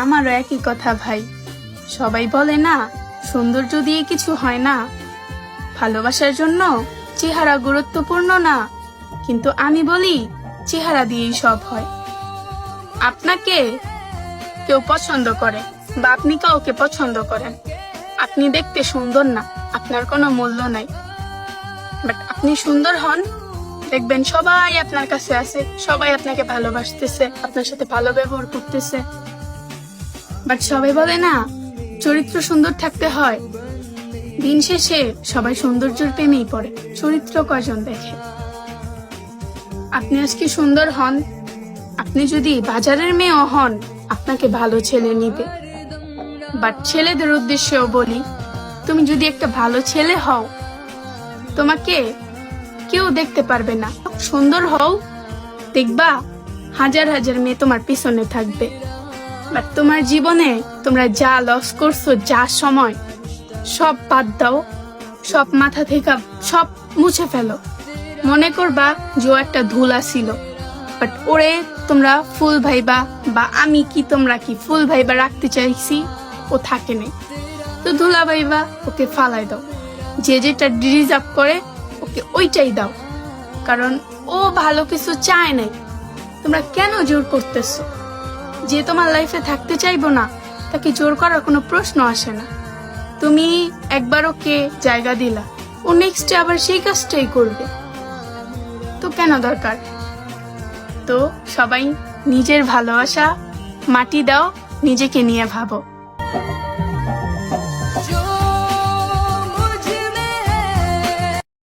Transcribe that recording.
আমারও একই কথা ভাই। সবাই বলে না, সৌন্দর্য দিয়ে কিছু হয় না, ভালোবাসার জন্য চেহারা গুরুত্বপূর্ণ না, কিন্তু আমি বলি চেহারা দিয়েই সব হয়। আপনাকে কেউ পছন্দ করে বা আপনি কাউকে পছন্দ করেন, আপনি দেখতে সুন্দর না, আপনার কোনো মূল্য নাই, বাট আপনি সুন্দর হন, দেখবেন সবাই আপনার কাছে আছে, সবাই আপনাকে ভালোবাসতেছে, আপনার সাথে ভালো ব্যবহার করতেছে। বাট সবাই বলে না, চরিত্র সুন্দর থাকতে হয়। দিন শেষে সবাই সৌন্দর্যের প্রেমেই পড়ে, চরিত্র কয়জন দেখে। আপনি আজকে সুন্দর হন, আপনি যদি বাজারের মেয়েও হন, আপনাকে ভালো ছেলে নিবে। বাট ছেলেদের উদ্দেশ্যেও বলি, তুমি যদি একটা ভালো ছেলে হও, তোমাকে কেউ দেখতে পারবে না। সুন্দর হও, দেখবা হাজার হাজার মেয়ে তোমার পিছনে থাকবে। বাট তোমার জীবনে তোমরা যা লস করছো, যা সময়, সব বাদ দাও, সব মাথা থেকে সব মুছে ফেলো। মনে করবা যে ও একটা ধুলা ছিল, বাট ওরে তোমরা ফুল ভাইবা, বা আমি কি তোমরা কি ফুল ভাইবা রাখতে চাইছি, ও থাকে নাই, তো ধুলা ভাইবা ওকে ফালাই দাও। যে যেটা ডিজার্ভ করে ওকে ওইটাই দাও, কারণ ও ভালো কিছু চায় নাই। তোমরা কেন জোর করতেছো? যে তোমার লাইফে থাকতে চাইবো না, তাকে জোর করার কোনো প্রশ্ন আসে না। তুমি একবার ওকে জায়গা দিলা, ও নেক্সটে আবার সেই কাজটাই করবে, তো কেন দরকার? তো সবাই নিজের ভালোবাসা মাটি দাও, নিজেকে নিয়ে ভাবো।